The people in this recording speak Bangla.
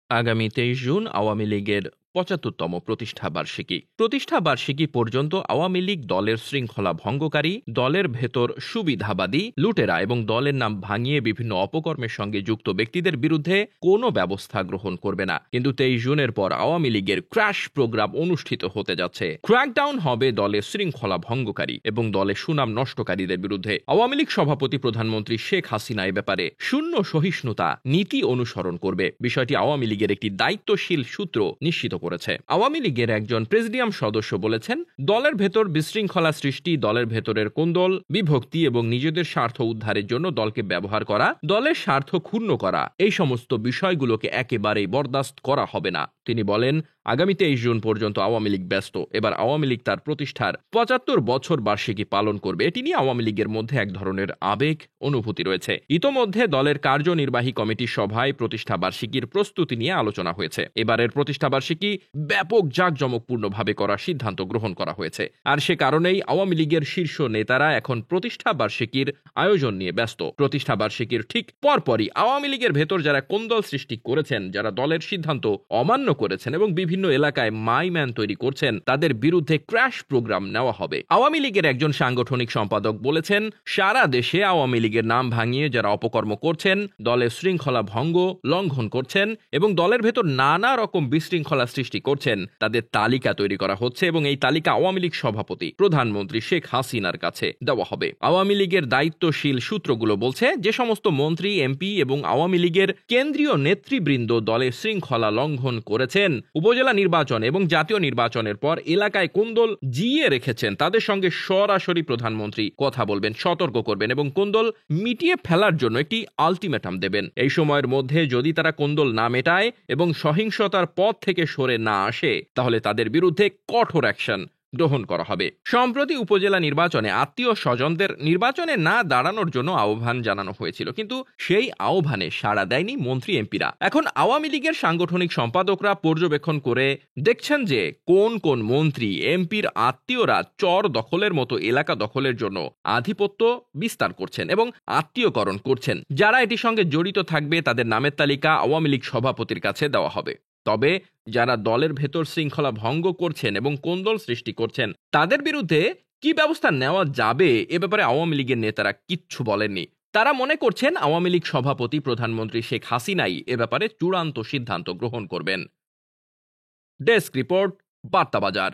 আগামী ২৩ জুন আওয়ামী লীগের ৭৫তম প্রতিষ্ঠাবার্ষিকী পর্যন্ত আওয়ামী লীগ দলের শৃঙ্খলা ভঙ্গকারী, দলের ভেতর সুবিধাবাদী, লুটেরা এবং দলের নাম ভাঙিয়ে বিভিন্ন অপকর্মের সঙ্গে যুক্ত ব্যক্তিদের বিরুদ্ধে কোনো ব্যবস্থা গ্রহণ করবে না। কিন্তু ২৩ জুনের পর আওয়ামী লীগের ক্র্যাশ প্রোগ্রাম অনুষ্ঠিত হতে যাচ্ছে। ক্র্যাকডাউন হবে দলের শৃঙ্খলা ভঙ্গকারী এবং দলের সুনাম নষ্টকারীদের বিরুদ্ধে। আওয়ামী লীগ সভাপতি প্রধানমন্ত্রী শেখ হাসিনা এ ব্যাপারে শূন্য সহিষ্ণুতা নীতি অনুসরণ করবে। বিষয়টি আওয়ামী লীগের একটি দায়িত্বশীল সূত্র নিশ্চিত করেছে। আওয়ামী লীগের একজন প্রেসিডিয়াম সদস্য বলেছেন, দলের ভেতর বিশৃঙ্খলা সৃষ্টি, দলের ভেতরের কোন্দল, বিভক্তি এবং নিজেদের স্বার্থ উদ্ধারের জন্য দলকে ব্যবহার করা, দলের স্বার্থ ক্ষুণ্ণ করা, এই সমস্ত বিষয়গুলোকে একেবারেই বরদাস্ত করা হবে না। তিনি বলেন, আগামী ২৩ জুন পর্যন্ত আওয়ামী লীগ ব্যস্ত। এবার আওয়ামী লীগ তার প্রতিষ্ঠার ৭৫ বছর বার্ষিকী পালন করবে। এটি নিয়ে আওয়ামী লীগের মধ্যে এক ধরনের আবেগ অনুভূতি রয়েছে। ইতোমধ্যে দলের কার্যনির্বাহী কমিটির সভায় প্রতিষ্ঠা বার্ষিকীর প্রস্তুতি নিয়ে আলোচনা হয়েছে। এবারের প্রতিষ্ঠা বার্ষিকী ব্যাপক জাঁকজমকপূর্ণভাবে করার সিদ্ধান্ত গ্রহণ করা হয়েছে। আর সে কারণেই আওয়ামী লীগের শীর্ষ নেতারা এখন প্রতিষ্ঠা বার্ষিকীর আয়োজন নিয়ে ব্যস্ত। প্রতিষ্ঠা বার্ষিকীর ঠিক পরপরই আওয়ামী লীগের ভেতর যারা কোন্দল সৃষ্টি করেছেন, যারা দলের সিদ্ধান্ত অমান্য করেছেন এবং বিভিন্ন এলাকায় মাইম্যান তৈরি করছেন, তাদের বিরুদ্ধে ক্র্যাশ প্রোগ্রাম নেওয়া হবে। আওয়ামী লীগের একজন সাংগঠনিক সম্পাদক বলেছেন, সারা দেশে আওয়ামী লীগের নাম ভাঙিয়ে যারা অপকর্ম করছেন, দলের শৃঙ্খলা ভঙ্গ লঙ্ঘন করছেন এবং দলের ভেতর নানা রকম বিশৃঙ্খলা সৃষ্টি করছেন, তাদের তালিকা তৈরি করা হচ্ছে এবং এই তালিকা আওয়ামী লীগ সভাপতি প্রধানমন্ত্রী শেখ হাসিনার কাছে দেওয়া হবে। আওয়ামী লীগের দায়িত্বশীল সূত্রগুলো বলছে, যে সমস্ত মন্ত্রী, এমপি এবং আওয়ামী লীগের কেন্দ্রীয় নেতৃবৃন্দ দলের শৃঙ্খলা লঙ্ঘন করেছেন, উপজেলা নির্বাচন এবং জাতীয় নির্বাচনের পর এলাকায় কোন্দল জিয়ে রেখেছেন, তাদের সঙ্গে সরাসরি প্রধানমন্ত্রী কথা বলবেন, সতর্ক করবেন এবং কোন্দল মিটিয়ে ফেলার জন্য একটি আলটিমেটাম দেবেন। এই সময়ের মধ্যে যদি তারা কোন্দল না মেটায় এবং সহিংসতার পথ থেকে সরে না আসে, তাহলে তাদের বিরুদ্ধে কঠোর অ্যাকশন গ্রহণ করা হবে। সম্প্রতি উপজেলা নির্বাচনে আত্মীয় স্বজনদের নির্বাচনে না দাঁড়ানোর জন্য আহ্বান জানানো হয়েছিল, কিন্তু সেই আহ্বানে সাড়া দেয়নি মন্ত্রী, এমপিরা। এখন আওয়ামী লীগের সাংগঠনিক সম্পাদকরা পর্যবেক্ষণ করে দেখছেন যে কোন কোন মন্ত্রী, এমপির আত্মীয়রা চর দখলের মতো এলাকা দখলের জন্য আধিপত্য বিস্তার করছেন এবং আত্মীয়করণ করছেন। যারা এটির সঙ্গে জড়িত থাকবে, তাদের নামের তালিকা আওয়ামী লীগ সভাপতির কাছে দেওয়া হবে। তবে যারা দলের ভেতর শৃঙ্খলা ভঙ্গ করছেন এবং কোন্দল সৃষ্টি করছেন, তাদের বিরুদ্ধে কি ব্যবস্থা নেওয়া যাবে এ ব্যাপারে আওয়ামী লীগের নেতারা কিচ্ছু বলেননি। তারা মনে করছেন আওয়ামী লীগ সভাপতি প্রধানমন্ত্রী শেখ হাসিনাই এ ব্যাপারে চূড়ান্ত সিদ্ধান্ত গ্রহণ করবেন। Desk report, বার্তাবাজার।